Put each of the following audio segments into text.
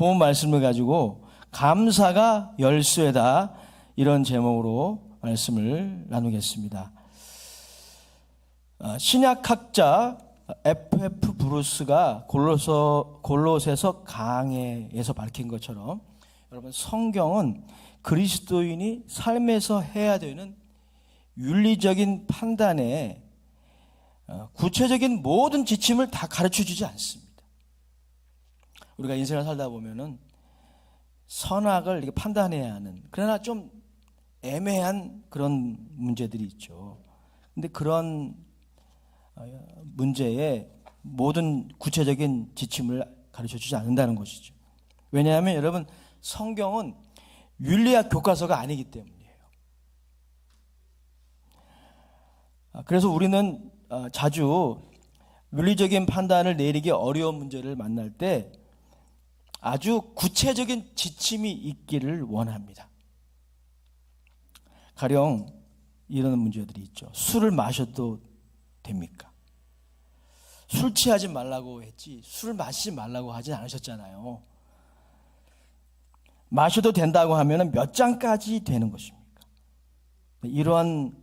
본 말씀을 가지고 감사가 열쇠다, 이런 제목으로 말씀을 나누겠습니다. 신약학자 F.F. 브루스가 골로새서 강해에서 밝힌 것처럼, 여러분, 성경은 그리스도인이 삶에서 해야 되는 윤리적인 판단에 구체적인 모든 지침을 다 가르쳐주지 않습니다. 우리가 인생을 살다 보면은 선악을 이렇게 판단해야 하는, 그러나 좀 애매한 그런 문제들이 있죠. 근데 그런 문제에 모든 구체적인 지침을 가르쳐주지 않는다는 것이죠. 왜냐하면 여러분, 성경은 윤리학 교과서가 아니기 때문이에요. 그래서 우리는 자주 윤리적인 판단을 내리기 어려운 문제를 만날 때 아주 구체적인 지침이 있기를 원합니다. 가령 이런 문제들이 있죠. 술을 마셔도 됩니까? 술 취하지 말라고 했지 술을 마시지 말라고 하지 않으셨잖아요. 마셔도 된다고 하면 몇 잔까지 되는 것입니까? 이러한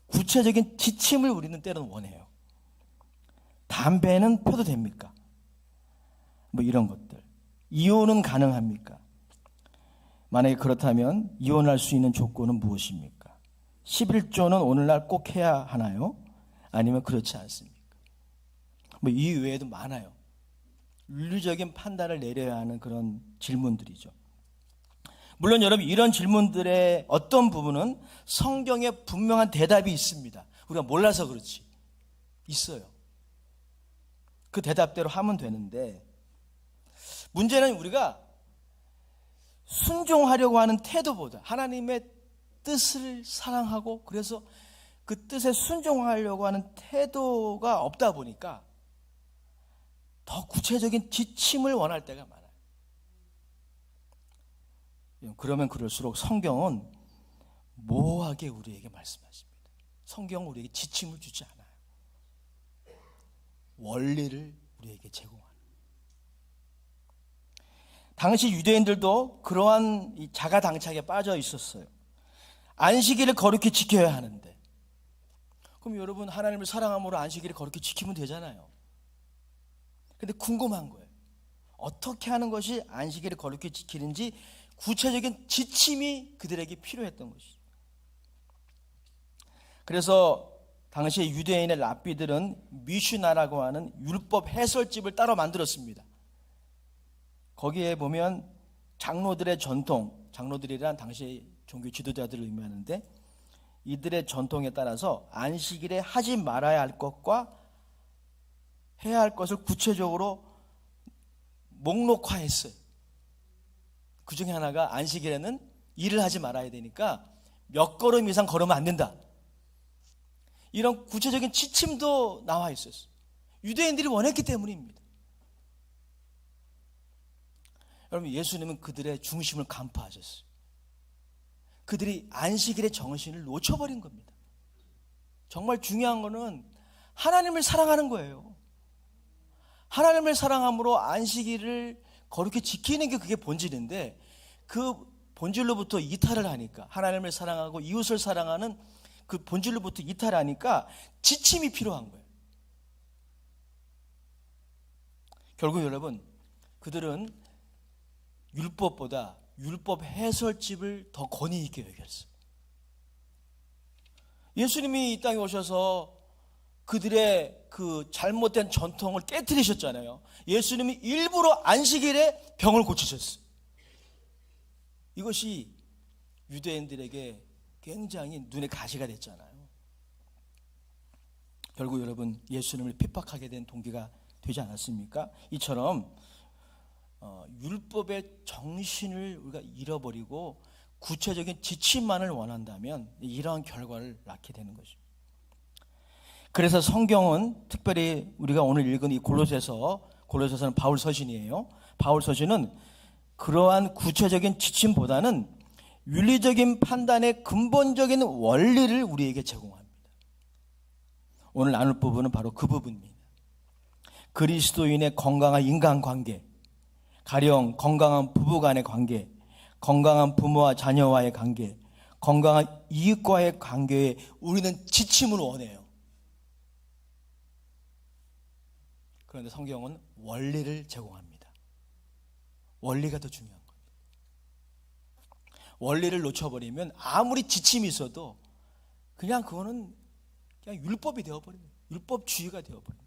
구체적인 지침을 우리는 때로는 원해요. 담배는 펴도 됩니까? 이런 것들. 이혼은 가능합니까? 만약에 그렇다면 이혼할 수 있는 조건은 무엇입니까? 11조는 오늘날 꼭 해야 하나요? 아니면 그렇지 않습니까? 이 외에도 많아요. 윤리적인 판단을 내려야 하는 그런 질문들이죠. 물론 여러분, 이런 질문들의 어떤 부분은 성경에 분명한 대답이 있습니다. 우리가 몰라서 그렇지. 있어요. 그 대답대로 하면 되는데, 문제는 우리가 순종하려고 하는 태도보다 하나님의 뜻을 사랑하고, 그래서 그 뜻에 순종하려고 하는 태도가 없다 보니까 더 구체적인 지침을 원할 때가 많아요. 그러면 그럴수록 성경은 모호하게 우리에게 말씀하십니다. 성경은 우리에게 지침을 주지 않아요. 원리를 우리에게 제공합니다. 당시 유대인들도 그러한 자가당착에 빠져 있었어요. 안식일을 거룩히 지켜야 하는데, 그럼 여러분, 하나님을 사랑함으로 안식일을 거룩히 지키면 되잖아요. 근데 궁금한 거예요. 어떻게 하는 것이 안식일을 거룩히 지키는지 구체적인 지침이 그들에게 필요했던 것이죠. 그래서 당시에 유대인의 랍비들은 미슈나라고 하는 율법 해설집을 따로 만들었습니다. 거기에 보면 장로들의 전통, 장로들이란 당시 종교 지도자들을 의미하는데, 이들의 전통에 따라서 안식일에 하지 말아야 할 것과 해야 할 것을 구체적으로 목록화했어요. 그 중에 하나가 안식일에는 일을 하지 말아야 되니까 몇 걸음 이상 걸으면 안 된다. 이런 구체적인 지침도 나와 있었어요. 유대인들이 원했기 때문입니다. 여러분, 예수님은 그들의 중심을 간파하셨어요. 그들이 안식일의 정신을 놓쳐버린 겁니다. 정말 중요한 거는 하나님을 사랑하는 거예요. 하나님을 사랑함으로 안식일을 거룩히 지키는 게 그게 본질인데, 그 본질로부터 이탈을 하니까, 하나님을 사랑하고 이웃을 사랑하는 그 본질로부터 이탈하니까 지침이 필요한 거예요. 결국 여러분, 그들은 율법보다 율법 해설집을 더 권위 있게 여겼어요. 예수님이 이 땅에 오셔서 그들의 그 잘못된 전통을 깨트리셨잖아요. 예수님이 일부러 안식일에 병을 고치셨어요. 이것이 유대인들에게 굉장히 눈에 가시가 됐잖아요. 결국 여러분, 예수님을 핍박하게 된 동기가 되지 않았습니까? 이처럼 율법의 정신을 우리가 잃어버리고 구체적인 지침만을 원한다면 이러한 결과를 낳게 되는 것입니다. 그래서 성경은, 특별히 우리가 오늘 읽은 이 골로새서는 바울 서신이에요. 바울 서신은 그러한 구체적인 지침보다는 윤리적인 판단의 근본적인 원리를 우리에게 제공합니다. 오늘 나눌 부분은 바로 그 부분입니다. 그리스도인의 건강한 인간관계, 가령 건강한 부부 간의 관계, 건강한 부모와 자녀와의 관계, 건강한 이웃과의 관계에 우리는 지침을 원해요. 그런데 성경은 원리를 제공합니다. 원리가 더 중요한 겁니다. 원리를 놓쳐버리면 아무리 지침이 있어도 그냥 그거는 그냥 율법이 되어버립니다. 율법주의가 되어버립니다.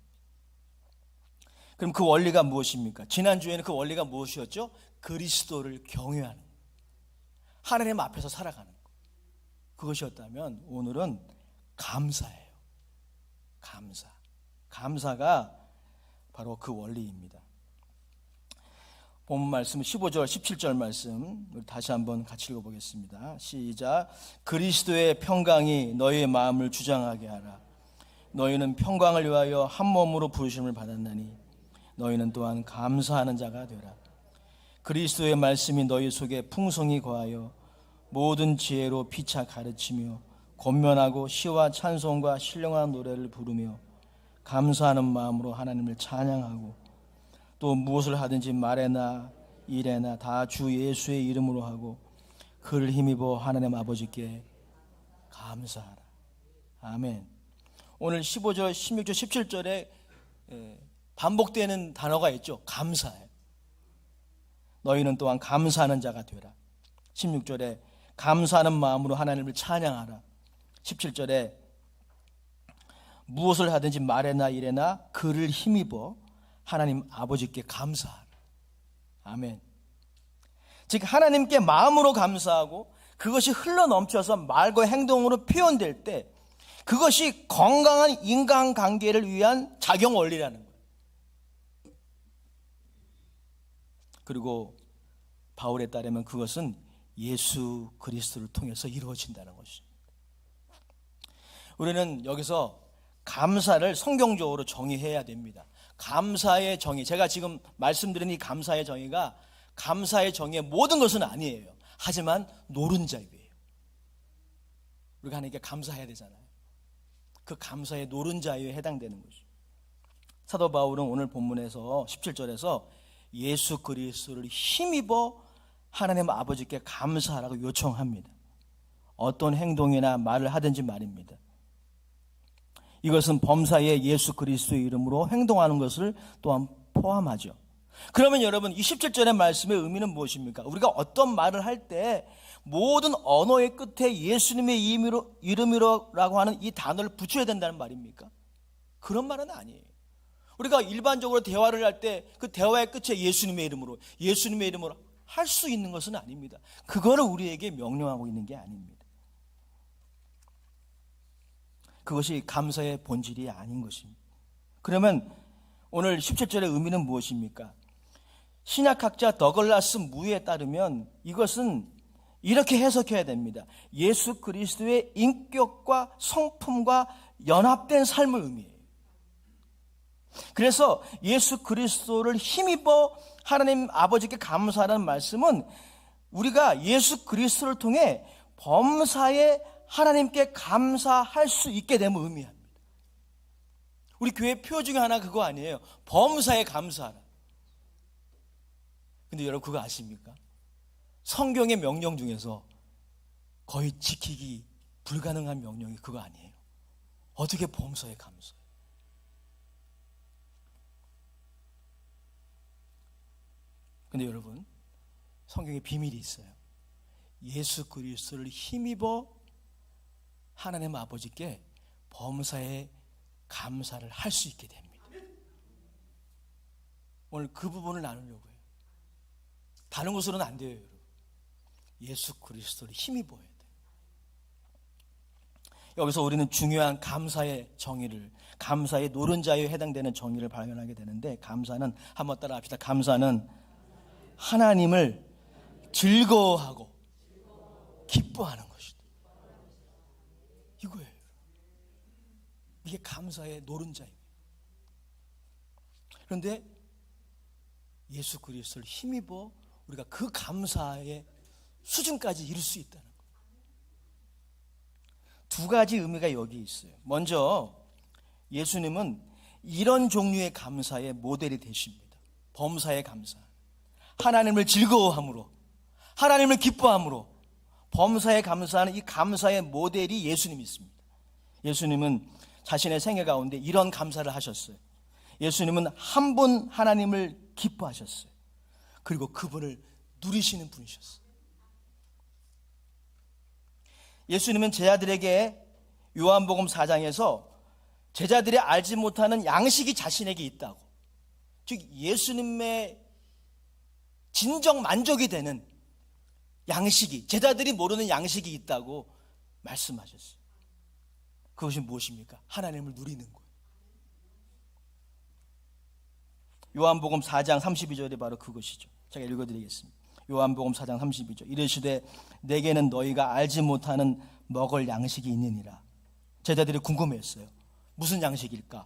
그럼 그 원리가 무엇입니까? 지난주에는 그 원리가 무엇이었죠? 그리스도를 경외하는 것, 하나님 앞에서 살아가는 것. 그것이었다면 오늘은 감사예요. 감사가 바로 그 원리입니다. 본문 말씀 15절 17절 말씀 다시 한번 같이 읽어보겠습니다. 시작. 그리스도의 평강이 너희의 마음을 주장하게 하라. 너희는 평강을 위하여 한 몸으로 부르심을 받았나니 너희는 또한 감사하는 자가 되라. 그리스도의 말씀이 너희 속에 풍성히 거하여 모든 지혜로 피차 가르치며 권면하고 시와 찬송과 신령한 노래를 부르며 감사하는 마음으로 하나님을 찬양하고 또 무엇을 하든지 말에나 일에나 다 주 예수의 이름으로 하고 그를 힘입어 하나님 아버지께 감사하라. 아멘. 오늘 15절, 16절, 17절에 반복되는 단어가 있죠. 감사해요. 너희는 또한 감사하는 자가 되라. 16절에 감사하는 마음으로 하나님을 찬양하라. 17절에 무엇을 하든지 말에나 일에나 그를 힘입어 하나님 아버지께 감사하라. 아멘. 즉 하나님께 마음으로 감사하고 그것이 흘러넘쳐서 말과 행동으로 표현될 때 그것이 건강한 인간관계를 위한 작용 원리라는 거예요. 그리고 바울에 따르면 그것은 예수 그리스도를 통해서 이루어진다는 것입니다. 우리는 여기서 감사를 성경적으로 정의해야 됩니다. 감사의 정의, 제가 지금 말씀드린 이 감사의 정의가 감사의 정의의 모든 것은 아니에요. 하지만 노른자입이에요. 우리가 하나님께 감사해야 되잖아요. 그 감사의 노른자에 해당되는 것이죠. 사도 바울은 오늘 본문에서 17절에서 예수 그리스도를 힘입어 하나님 아버지께 감사하라고 요청합니다. 어떤 행동이나 말을 하든지 말입니다. 이것은 범사에 예수 그리스도의 이름으로 행동하는 것을 또한 포함하죠. 그러면 여러분 이 17절의 말씀의 의미는 무엇입니까? 우리가 어떤 말을 할 때 모든 언어의 끝에 예수님의 이름이라고 하는 이 단어를 붙여야 된다는 말입니까? 그런 말은 아니에요. 우리가 일반적으로 대화를 할 때 그 대화의 끝에 예수님의 이름으로 할 수 있는 것은 아닙니다. 그거를 우리에게 명령하고 있는 게 아닙니다. 그것이 감사의 본질이 아닌 것입니다. 그러면 오늘 17절의 의미는 무엇입니까? 신약학자 더글라스 무에 따르면 이것은 이렇게 해석해야 됩니다. 예수 그리스도의 인격과 성품과 연합된 삶을 의미해요. 그래서 예수 그리스도를 힘입어 하나님 아버지께 감사하라는 말씀은 우리가 예수 그리스도를 통해 범사에 하나님께 감사할 수 있게 됨을 의미합니다. 우리 교회 표 중에 하나 그거 아니에요. 범사에 감사하라. 근데 여러분 그거 아십니까? 성경의 명령 중에서 거의 지키기 불가능한 명령이 그거 아니에요. 어떻게 범사에 감사해요? 근데 여러분 성경에 비밀이 있어요. 예수 그리스도를 힘입어 하나님 아버지께 범사에 감사를 할 수 있게 됩니다. 오늘 그 부분을 나누려고 해요. 다른 것으로는 안 돼요, 여러분. 예수 그리스도를 힘입어야 돼요. 여기서 우리는 중요한 감사의 정의를, 감사의 노른자에 해당되는 정의를 발견하게 되는데, 감사는 한번 따라 합시다. 감사는 하나님을 즐거워하고 기뻐하는 것이다. 이거예요. 이게 감사의 노른자입니다. 그런데 예수 그리스도를 힘입어 우리가 그 감사의 수준까지 이룰 수 있다는 거예요. 두 가지 의미가 여기 있어요. 먼저 예수님은 이런 종류의 감사의 모델이 되십니다. 범사의 감사. 하나님을 즐거워함으로, 하나님을 기뻐함으로 범사에 감사하는 이 감사의 모델이 예수님이 있습니다. 예수님은 자신의 생애 가운데 이런 감사를 하셨어요. 예수님은 한 분 하나님을 기뻐하셨어요. 그리고 그분을 누리시는 분이셨어요. 예수님은 제자들에게 요한복음 4장에서 제자들이 알지 못하는 양식이 자신에게 있다고, 즉 예수님의 진정 만족이 되는 양식이, 제자들이 모르는 양식이 있다고 말씀하셨어요. 그것이 무엇입니까? 하나님을 누리는 거예요. 요한복음 4장 32절이 바로 그것이죠. 제가 읽어드리겠습니다. 요한복음 4장 32절. 이르시되 내게는 너희가 알지 못하는 먹을 양식이 있느니라. 제자들이 궁금했어요. 무슨 양식일까?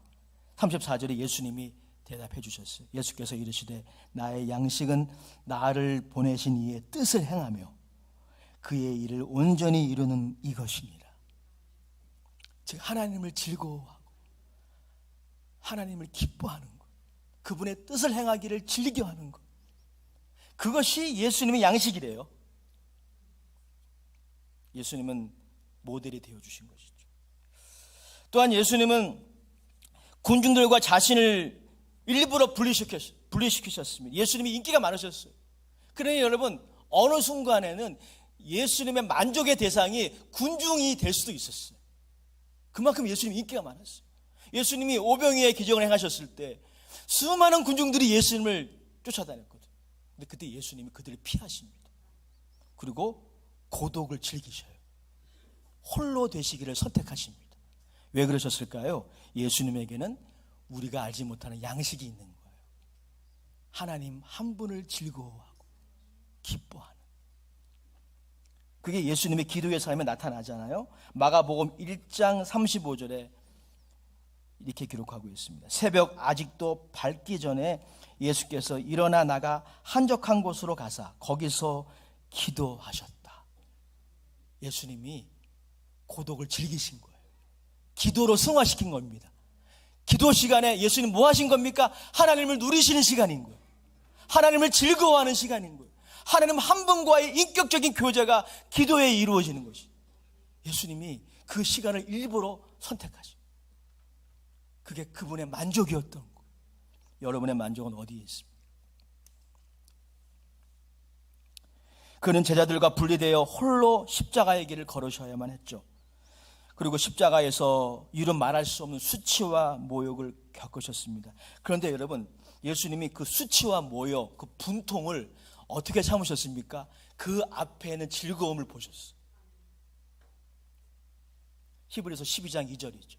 34절에 예수님이 대답해 주셨어요. 예수께서 이르시되 나의 양식은 나를 보내신 이의 뜻을 행하며 그의 일을 온전히 이루는 이것이니라. 즉 하나님을 즐거워하고 하나님을 기뻐하는 것, 그분의 뜻을 행하기를 즐겨하는 것, 그것이 예수님의 양식이래요. 예수님은 모델이 되어주신 것이죠. 또한 예수님은 군중들과 자신을 일부러 분리시키셨습니다. 예수님이 인기가 많으셨어요. 그러니 여러분, 어느 순간에는 예수님의 만족의 대상이 군중이 될 수도 있었어요. 그만큼 예수님이 인기가 많았어요. 예수님이 오병이의 기적을 행하셨을 때 수많은 군중들이 예수님을 쫓아다녔거든요. 근데 그때 예수님이 그들을 피하십니다. 그리고 고독을 즐기셔요. 홀로 되시기를 선택하십니다. 왜 그러셨을까요? 예수님에게는 우리가 알지 못하는 양식이 있는 거예요. 하나님 한 분을 즐거워하고 기뻐하는, 그게 예수님의 기도의 삶에 나타나잖아요. 마가복음 1장 35절에 이렇게 기록하고 있습니다. 새벽 아직도 밝기 전에 예수께서 일어나 나가 한적한 곳으로 가사 거기서 기도하셨다. 예수님이 고독을 즐기신 거예요. 기도로 승화시킨 겁니다. 기도 시간에 예수님 뭐 하신 겁니까? 하나님을 누리시는 시간인 거예요. 하나님을 즐거워하는 시간인 거예요. 하나님 한 분과의 인격적인 교제가 기도에 이루어지는 것이, 예수님이 그 시간을 일부러 선택하십니다. 그게 그분의 만족이었던 거예요. 여러분의 만족은 어디에 있습니까? 그는 제자들과 분리되어 홀로 십자가의 길을 걸으셔야만 했죠. 그리고 십자가에서 이루 말할 수 없는 수치와 모욕을 겪으셨습니다. 그런데 여러분, 예수님이 그 수치와 모욕, 그 분통을 어떻게 참으셨습니까? 그 앞에는 즐거움을 보셨어요. 히브리서 12장 2절이죠.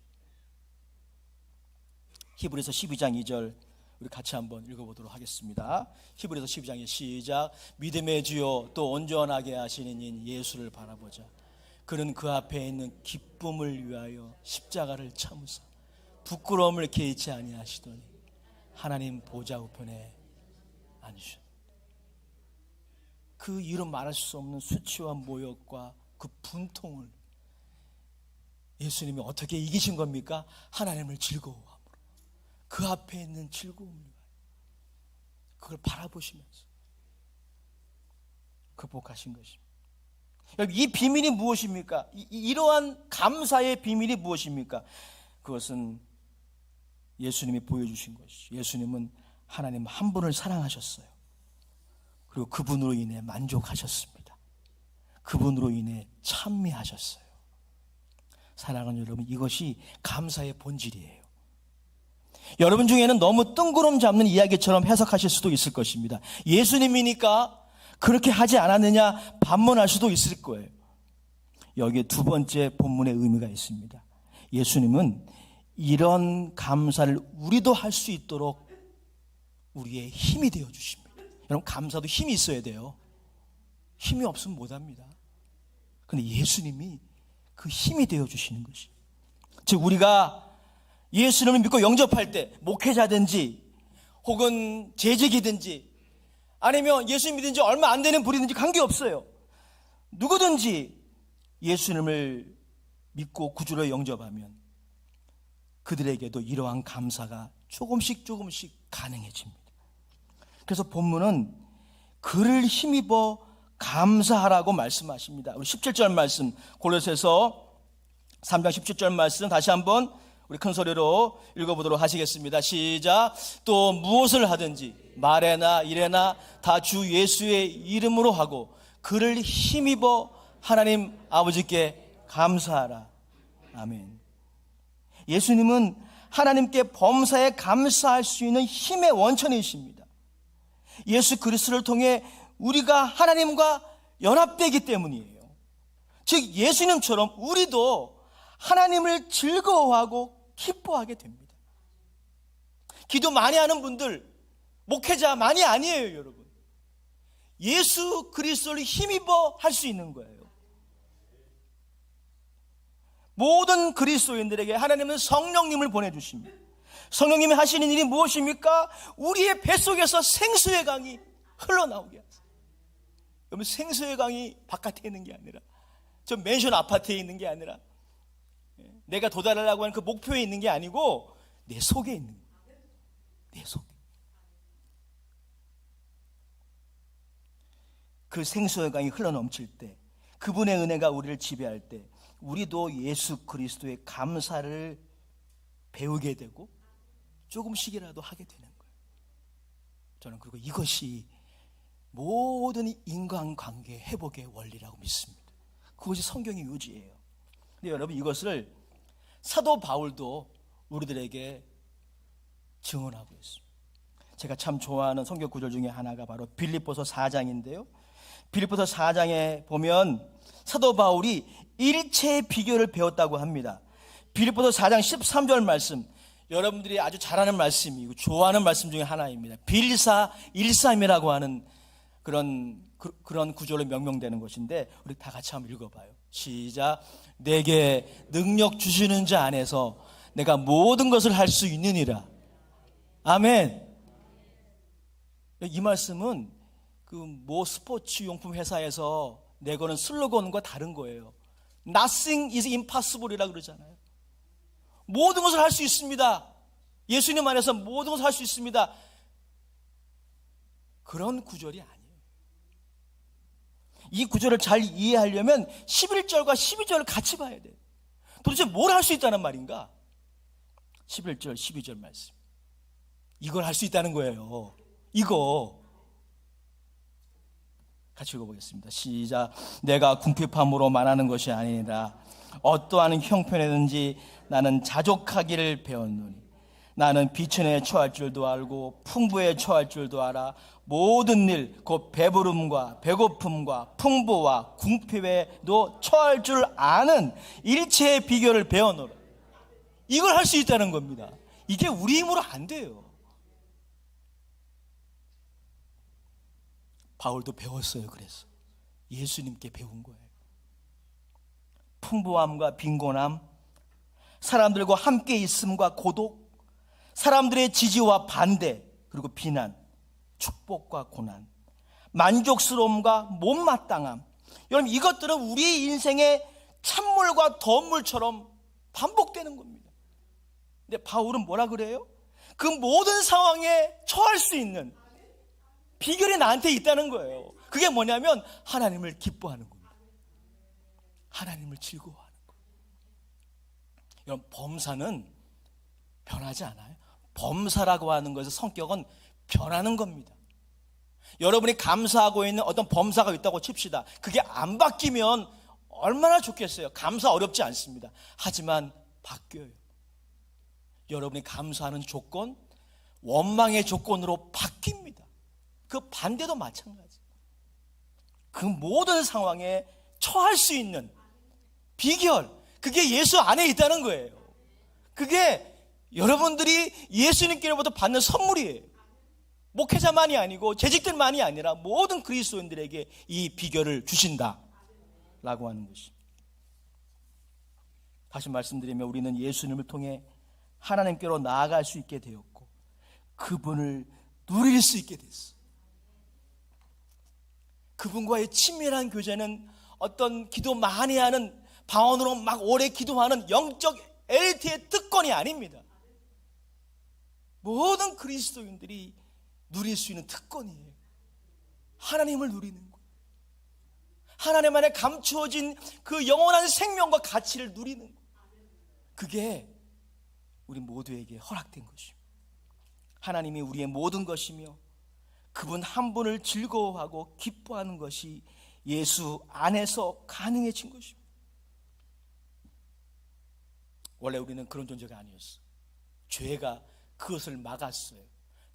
히브리서 12장 2절 우리 같이 한번 읽어보도록 하겠습니다. 히브리서 12장의 시작. 믿음의 주요 또 온전하게 하시는 인 예수를 바라보자. 그는 그 앞에 있는 기쁨을 위하여 십자가를 참으사 부끄러움을 개의치 아니하시더니 하나님 보좌 우편에 앉으셨다. 그 이름 말할 수 없는 수치와 모욕과 그 분통을 예수님이 어떻게 이기신 겁니까? 하나님을 즐거워함으로, 그 앞에 있는 즐거움을 위하여 그걸 바라보시면서 극복하신 것입니다. 이 비밀이 무엇입니까? 이러한 감사의 비밀이 무엇입니까? 그것은 예수님이 보여주신 것이죠. 예수님은 하나님 한 분을 사랑하셨어요. 그리고 그분으로 인해 만족하셨습니다. 그분으로 인해 찬미하셨어요. 사랑하는 여러분, 이것이 감사의 본질이에요. 여러분 중에는 너무 뜬구름 잡는 이야기처럼 해석하실 수도 있을 것입니다. 예수님이니까 그렇게 하지 않았느냐 반문할 수도 있을 거예요. 여기에 두 번째 본문의 의미가 있습니다. 예수님은 이런 감사를 우리도 할 수 있도록 우리의 힘이 되어 주십니다. 여러분, 감사도 힘이 있어야 돼요. 힘이 없으면 못합니다. 그런데 예수님이 그 힘이 되어 주시는 것이, 즉 우리가 예수님을 믿고 영접할 때, 목회자든지 혹은 재직이든지 아니면 예수님 믿은 지 얼마 안 되는 분이든지 관계없어요. 누구든지 예수님을 믿고 구주로 영접하면 그들에게도 이러한 감사가 조금씩 가능해집니다. 그래서 본문은 그를 힘입어 감사하라고 말씀하십니다. 우리 17절 말씀, 골로새서 3장 17절 말씀 다시 한번 우리 큰 소리로 읽어보도록 하시겠습니다. 시작. 또 무엇을 하든지 말에나 일에나 다 주 예수의 이름으로 하고 그를 힘입어 하나님 아버지께 감사하라. 아멘. 예수님은 하나님께 범사에 감사할 수 있는 힘의 원천이십니다. 예수 그리스도를 통해 우리가 하나님과 연합되기 때문이에요. 즉 예수님처럼 우리도 하나님을 즐거워하고 기뻐하게 됩니다. 기도 많이 하는 분들 목회자 많이 아니에요, 여러분. 예수 그리스도를 힘입어 할 수 있는 거예요. 모든 그리스도인들에게 하나님은 성령님을 보내주십니다. 성령님이 하시는 일이 무엇입니까? 우리의 뱃속에서 생수의 강이 흘러나오게 하세요. 여러분, 생수의 강이 바깥에 있는 게 아니라, 저 맨션 아파트에 있는 게 아니라, 내가 도달하려고 하는 그 목표에 있는 게 아니고 내 속에 있는 거예요. 내 속에. 그 생수의 강이 흘러넘칠 때, 그분의 은혜가 우리를 지배할 때 우리도 예수 그리스도의 감사를 배우게 되고 조금씩이라도 하게 되는 거예요. 저는 그리고 이것이 모든 인간관계 회복의 원리라고 믿습니다. 그것이 성경의 요지예요. 근데 여러분, 이것을 사도 바울도 우리들에게 증언하고 있습니다. 제가 참 좋아하는 성경 구절 중에 하나가 바로 빌립보서 4장인데요. 빌립보서 4장에 보면 사도 바울이 일체의 비결을 배웠다고 합니다. 빌립보서 4장 13절 말씀, 여러분들이 아주 잘하는 말씀이고 좋아하는 말씀 중에 하나입니다. 빌사 13이라고 하는 그런 구절로 명명되는 것인데 우리 다 같이 한번 읽어봐요. 시작. 내게 능력 주시는 자 안에서 내가 모든 것을 할 수 있느니라. 아멘. 이 말씀은 그 스포츠 용품 회사에서 내거는 슬로건과 다른 거예요. Nothing is impossible이라고 그러잖아요. 모든 것을 할 수 있습니다. 예수님 안에서 모든 것을 할 수 있습니다. 그런 구절이 아니에요. 이 구절을 잘 이해하려면 11절과 12절을 같이 봐야 돼요. 도대체 뭘 할 수 있다는 말인가? 11절, 12절 말씀. 이걸 할 수 있다는 거예요. 이거. 같이 읽어보겠습니다. 시작. 내가 궁핍함으로 말하는 것이 아니라 어떠한 형편이든지 나는 자족하기를 배웠노니 나는 비천에 처할 줄도 알고 풍부에 처할 줄도 알아. 모든 일 곧 배부름과 배고픔과 풍부와 궁핍에도 처할 줄 아는 일체의 비결을 배워노라. 이걸 할 수 있다는 겁니다. 이게 우리 힘으로 안 돼요. 바울도 배웠어요. 그래서 예수님께 배운 거예요. 풍부함과 빈곤함, 사람들과 함께 있음과 고독, 사람들의 지지와 반대, 그리고 비난, 축복과 고난, 만족스러움과 못마땅함. 여러분, 이것들은 우리 인생의 찬물과 더운물처럼 반복되는 겁니다. 근데 바울은 뭐라 그래요? 그 모든 상황에 처할 수 있는 비결이 나한테 있다는 거예요. 그게 뭐냐면 하나님을 기뻐하는 겁니다. 하나님을 즐거워하는 거예요. 여러분, 범사는 변하지 않아요. 범사라고 하는 것의 성격은 변하는 겁니다. 여러분이 감사하고 있는 어떤 범사가 있다고 칩시다. 그게 안 바뀌면 얼마나 좋겠어요. 감사 어렵지 않습니다. 하지만 바뀌어요. 여러분이 감사하는 조건, 원망의 조건으로 바뀝니다. 그 반대도 마찬가지. 그 모든 상황에 처할 수 있는 비결, 그게 예수 안에 있다는 거예요. 그게 여러분들이 예수님께로부터 받는 선물이에요. 목회자만이 아니고 재직들만이 아니라 모든 그리스도인들에게 이 비결을 주신다라고 하는 것입니다. 다시 말씀드리면 우리는 예수님을 통해 하나님께로 나아갈 수 있게 되었고 그분을 누릴 수 있게 됐어요. 그분과의 친밀한 교제는 어떤 기도 많이 하는 방언으로 막 오래 기도하는 영적 엘리트의 특권이 아닙니다. 모든 그리스도인들이 누릴 수 있는 특권이에요. 하나님을 누리는 거예요. 하나님 안에 감추어진 그 영원한 생명과 가치를 누리는 거예요. 그게 우리 모두에게 허락된 것입니다. 하나님이 우리의 모든 것이며 그분 한 분을 즐거워하고 기뻐하는 것이 예수 안에서 가능해진 것입니다. 원래 우리는 그런 존재가 아니었어요. 죄가 그것을 막았어요.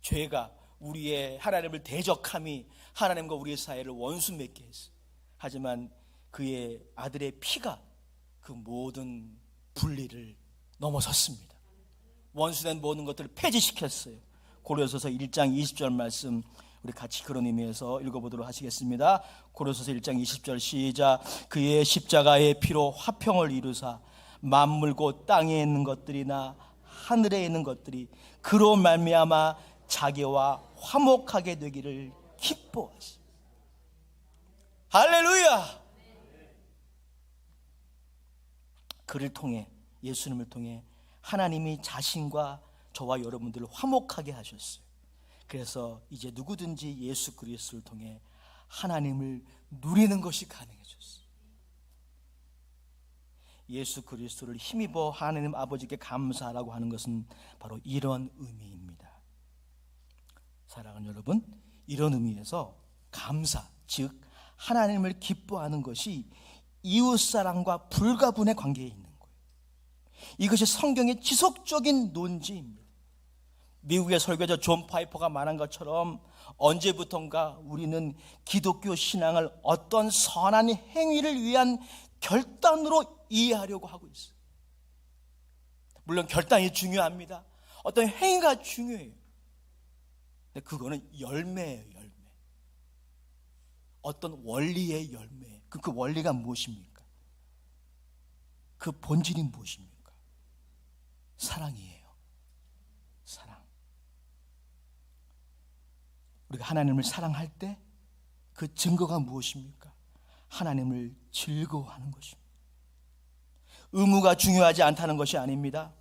죄가 우리의 하나님을 대적함이 하나님과 우리의 사이를 원수 맺게 했어요. 하지만 그의 아들의 피가 그 모든 분리를 넘어섰습니다. 원수된 모든 것들을 폐지시켰어요. 고린도서 1장 20절 말씀 우리 같이 그런 의미에서 읽어보도록 하시겠습니다. 고린도서 1장 20절 시작. 그의 십자가의 피로 화평을 이루사 만물 곧 땅에 있는 것들이나 하늘에 있는 것들이 그로 말미암아 자기와 화목하게 되기를 기뻐하시. 할렐루야. 그를 통해, 예수님을 통해 하나님이 자신과 저와 여러분들을 화목하게 하셨어요. 그래서 이제 누구든지 예수 그리스도를 통해 하나님을 누리는 것이 가능해졌어요. 예수 그리스도를 힘입어 하나님 아버지께 감사하라고 하는 것은 바로 이런 의미입니다. 사랑하는 여러분, 이런 의미에서 감사, 즉 하나님을 기뻐하는 것이 이웃사랑과 불가분의 관계에 있는 거예요. 이것이 성경의 지속적인 논지입니다. 미국의 설교자 존 파이퍼가 말한 것처럼 언제부턴가 우리는 기독교 신앙을 어떤 선한 행위를 위한 결단으로 이해하려고 하고 있어요. 물론 결단이 중요합니다. 어떤 행위가 중요해요. 근데 그거는 열매예요, 열매. 어떤 원리의 열매. 그 원리가 무엇입니까? 그 본질이 무엇입니까? 사랑이에요. 사랑. 우리가 하나님을 사랑할 때 그 증거가 무엇입니까? 하나님을 즐거워하는 것입니다. 의무가 중요하지 않다는 것이 아닙니다.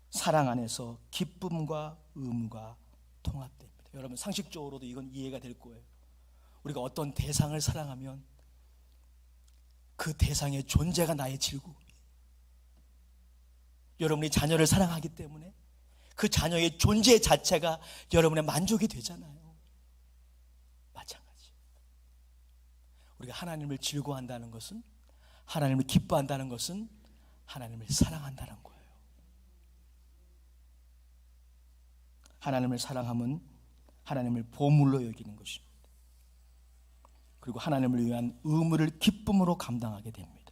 사랑 안에서 기쁨과 의무가 통합됩니다. 여러분, 상식적으로도 이건 이해가 될 거예요. 우리가 어떤 대상을 사랑하면 그 대상의 존재가 나의 즐거움이에요. 여러분이 자녀를 사랑하기 때문에 그 자녀의 존재 자체가 여러분의 만족이 되잖아요. 마찬가지. 우리가 하나님을 즐거워한다는 것은, 하나님을 기뻐한다는 것은 하나님을 사랑한다는 거예요. 하나님을 사랑함은 하나님을 보물로 여기는 것입니다. 그리고 하나님을 위한 의무를 기쁨으로 감당하게 됩니다.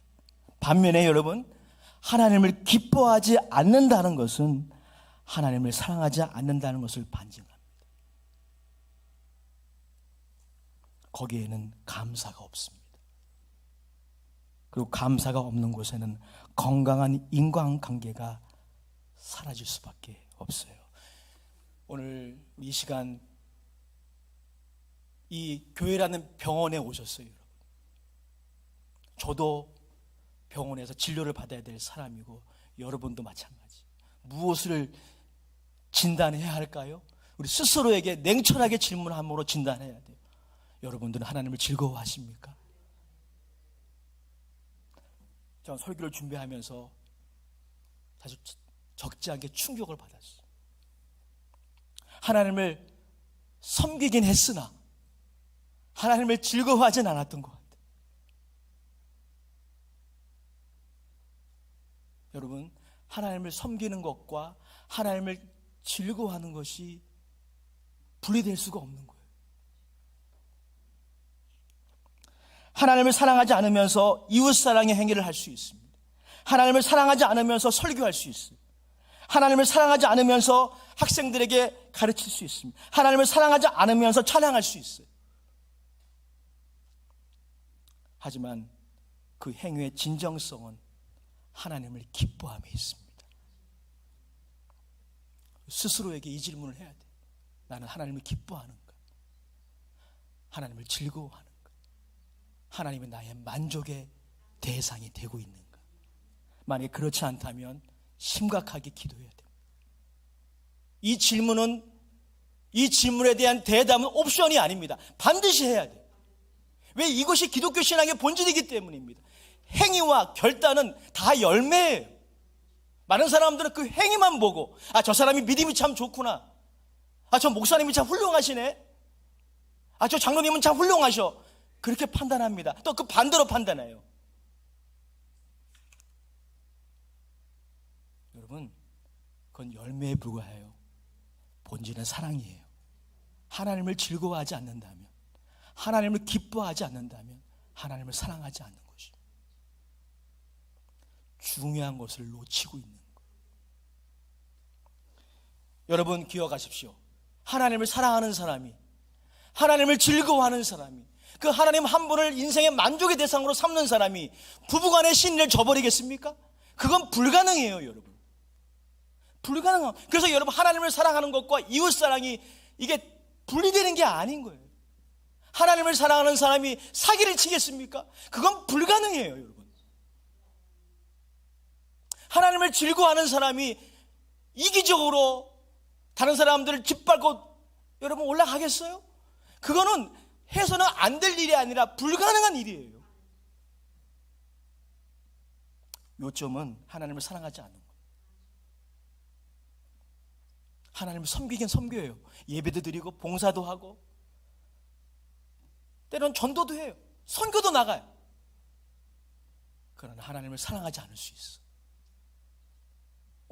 반면에 여러분, 하나님을 기뻐하지 않는다는 것은 하나님을 사랑하지 않는다는 것을 반증합니다. 거기에는 감사가 없습니다. 그리고 감사가 없는 곳에는 건강한 인간관계가 사라질 수밖에 없어요. 오늘 이 시간 이 교회라는 병원에 오셨어요, 여러분. 저도 병원에서 진료를 받아야 될 사람이고 여러분도 마찬가지. 무엇을 진단해야 할까요? 우리 스스로에게 냉철하게 질문함으로 진단해야 돼요. 여러분들은 하나님을 즐거워하십니까? 저는 설교를 준비하면서 사실 적지 않게 충격을 받았어요. 하나님을 섬기긴 했으나 하나님을 즐거워하진 않았던 것 같아요. 여러분, 하나님을 섬기는 것과 하나님을 즐거워하는 것이 분리될 수가 없는 거예요. 하나님을 사랑하지 않으면서 이웃사랑의 행위를 할 수 있습니다. 하나님을 사랑하지 않으면서 설교할 수 있어요. 하나님을 사랑하지 않으면서 학생들에게 가르칠 수 있습니다. 하나님을 사랑하지 않으면서 찬양할 수 있어요. 하지만 그 행위의 진정성은 하나님을 기뻐함에 있습니다. 스스로에게 이 질문을 해야 돼. 나는 하나님을 기뻐하는가? 하나님을 즐거워하는가? 하나님이 나의 만족의 대상이 되고 있는가? 만약에 그렇지 않다면 심각하게 기도해야 됩니다. 이 질문은 이 질문에 대한 대답은 옵션이 아닙니다. 반드시 해야 돼요. 왜? 이것이 기독교 신앙의 본질이기 때문입니다. 행위와 결단은 다 열매예요. 많은 사람들은 그 행위만 보고, 아, 저 사람이 믿음이 참 좋구나, 아, 저 목사님이 참 훌륭하시네, 아, 저 장로님은 참 훌륭하셔, 그렇게 판단합니다. 또 그 반대로 판단해요. 여러분, 그건 열매에 불과해요. 본질은 사랑이에요. 하나님을 즐거워하지 않는다면, 하나님을 기뻐하지 않는다면 하나님을 사랑하지 않는 것이 중요한 것을 놓치고 있는 거예요. 여러분 기억하십시오. 하나님을 사랑하는 사람이, 하나님을 즐거워하는 사람이, 그 하나님 한 분을 인생의 만족의 대상으로 삼는 사람이 부부간의 신의를 저버리겠습니까? 그건 불가능해요, 여러분. 불가능해요. 그래서 여러분, 하나님을 사랑하는 것과 이웃사랑이 이게 분리되는 게 아닌 거예요. 하나님을 사랑하는 사람이 사기를 치겠습니까? 그건 불가능해요, 여러분. 하나님을 즐거워하는 사람이 이기적으로 다른 사람들을 짓밟고 여러분 올라가겠어요? 그거는 해서는 안 될 일이 아니라 불가능한 일이에요. 요점은 하나님을 사랑하지 않는 거예요. 하나님을 섬기긴 섬겨요. 예배도 드리고 봉사도 하고 때로는 전도도 해요. 선교도 나가요. 그러나 하나님을 사랑하지 않을 수 있어.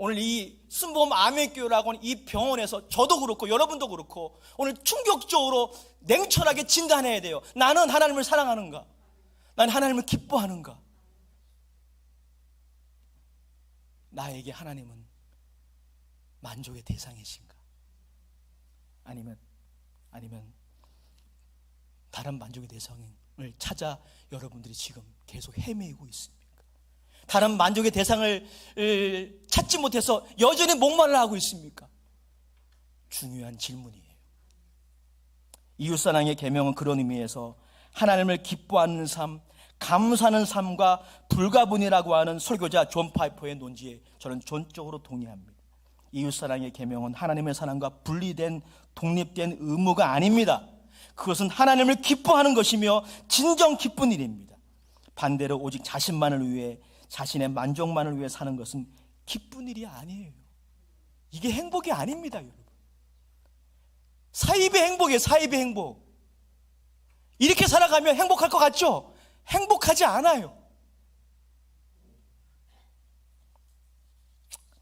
오늘 이 순복음 아멘교회라고 하는 이 병원에서 저도 그렇고 여러분도 그렇고 오늘 충격적으로 냉철하게 진단해야 돼요. 나는 하나님을 사랑하는가? 나는 하나님을 기뻐하는가? 나에게 하나님은 만족의 대상이신가? 아니면 다른 만족의 대상을 찾아 여러분들이 지금 계속 헤매고 있습니까? 다른 만족의 대상을 찾지 못해서 여전히 목말라 하고 있습니까? 중요한 질문이에요. 이웃사랑의 계명은 그런 의미에서 하나님을 기뻐하는 삶, 감사하는 삶과 불가분이라고 하는 설교자 존 파이퍼의 논지에 저는 전적으로 동의합니다. 이웃사랑의 계명은 하나님의 사랑과 분리된 독립된 의무가 아닙니다. 그것은 하나님을 기뻐하는 것이며 진정 기쁜 일입니다. 반대로 오직 자신만을 위해, 자신의 만족만을 위해 사는 것은 기쁜 일이 아니에요. 이게 행복이 아닙니다, 여러분. 사입의 행복이에요, 사입의 행복. 이렇게 살아가면 행복할 것 같죠? 행복하지 않아요.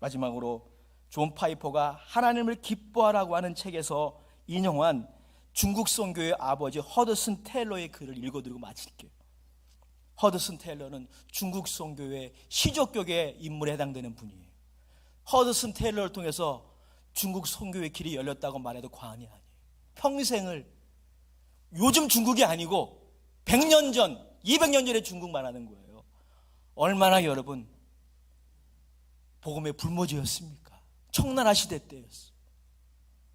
마지막으로 존 파이퍼가 하나님을 기뻐하라고 하는 책에서 인용한 중국 선교의 아버지 허드슨 테일러의 글을 읽어드리고 마칠게요. 허드슨 테일러는 중국 선교의 시족격의 인물에 해당되는 분이에요. 허드슨 테일러를 통해서 중국 선교의 길이 열렸다고 말해도 과언이 아니에요. 평생을, 요즘 중국이 아니고 100년 전, 200년 전에 중국 말하는 거예요. 얼마나 여러분 복음의 불모지였습니까? 청나라 시대 때였어요.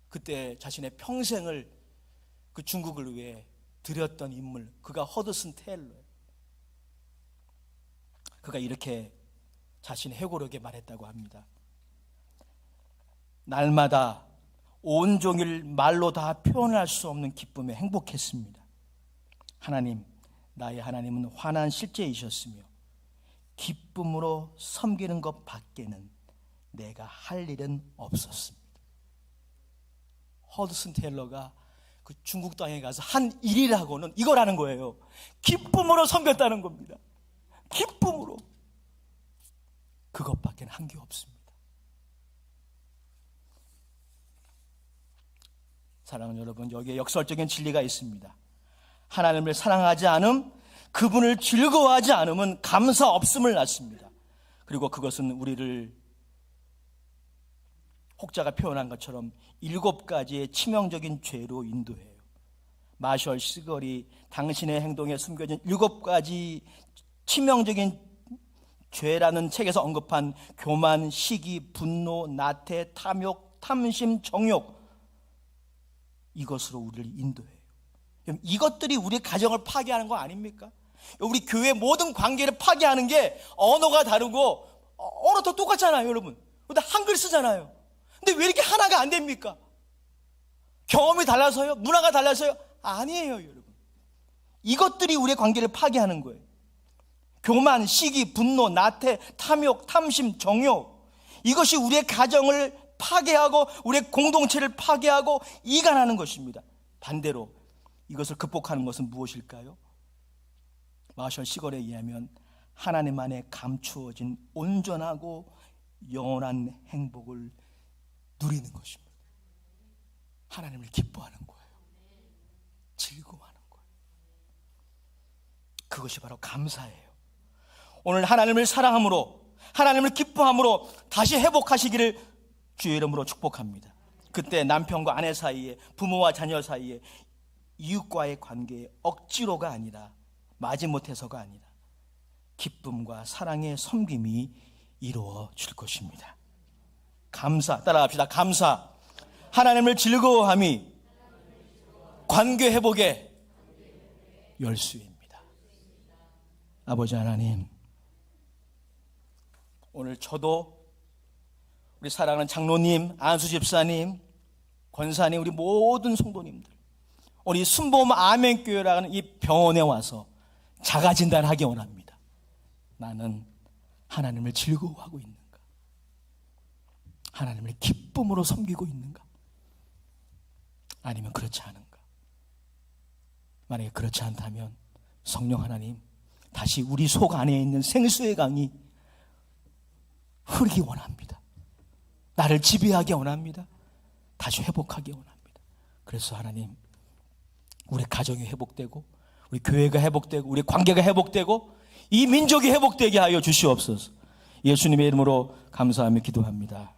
그때 자신의 평생을 그 중국을 위해 드렸던 인물, 그가 허드슨 테일러예요. 그가 이렇게 자신의 회고록에 말했다고 합니다. 날마다 온종일 말로 다 표현할 수 없는 기쁨에 행복했습니다. 하나님, 나의 하나님은 환한 실제이셨으며 기쁨으로 섬기는 것 밖에는 내가 할 일은 없었습니다. 허드슨 테일러가 그 중국 땅에 가서 한 일이라고는 이거라는 거예요. 기쁨으로 섬겼다는 겁니다. 기쁨으로. 그것밖에는 한 게 없습니다. 사랑하는 여러분, 여기에 역설적인 진리가 있습니다. 하나님을 사랑하지 않음, 그분을 즐거워하지 않음은 감사 없음을 낳습니다. 그리고 그것은 우리를 혹자가 표현한 것처럼 7가지의 치명적인 죄로 인도해요. 마셜 시걸이 당신의 행동에 숨겨진 7가지 치명적인 죄라는 책에서 언급한 교만, 시기, 분노, 나태, 탐욕, 탐심, 정욕, 이것으로 우리를 인도해요. 이것들이 우리 가정을 파괴하는 거 아닙니까? 우리 교회 모든 관계를 파괴하는 게 언어가 다르고 언어도 똑같잖아요, 여러분. 근데 한글 쓰잖아요. 근데 왜 이렇게 하나가 안 됩니까? 경험이 달라서요? 문화가 달라서요? 아니에요, 여러분. 이것들이 우리의 관계를 파괴하는 거예요. 교만, 시기, 분노, 나태, 탐욕, 탐심, 정욕, 이것이 우리의 가정을 파괴하고 우리의 공동체를 파괴하고 이간하는 것입니다. 반대로 이것을 극복하는 것은 무엇일까요? 마셜 시걸에 의하면 하나님 안에 감추어진 온전하고 영원한 행복을 누리는 것입니다. 하나님을 기뻐하는 거예요. 즐거워하는 거예요. 그것이 바로 감사예요. 오늘 하나님을 사랑함으로, 하나님을 기뻐함으로 다시 회복하시기를 주의 이름으로 축복합니다. 그때 남편과 아내 사이에, 부모와 자녀 사이에, 이웃과의 관계에 억지로가 아니라, 마지못해서가 아니라 기쁨과 사랑의 섬김이 이루어질 것입니다. 감사, 따라합시다. 감사. 하나님을 즐거워함이 관계 회복의 열쇠입니다. 아버지 하나님, 오늘 저도 우리 사랑하는 장로님, 안수 집사님, 권사님, 우리 모든 성도님들, 우리 순복음 아멘교회라는 이 병원에 와서 자가진단하기 원합니다. 나는 하나님을 즐거워하고 있는가? 하나님을 기쁨으로 섬기고 있는가? 아니면 그렇지 않은가? 만약에 그렇지 않다면 성령 하나님, 다시 우리 속 안에 있는 생수의 강이 흐르기 원합니다. 나를 지배하기 원합니다. 다시 회복하기 원합니다. 그래서 하나님, 우리 가정이 회복되고, 우리 교회가 회복되고, 우리 관계가 회복되고, 이 민족이 회복되게 하여 주시옵소서. 예수님의 이름으로 감사하며 기도합니다.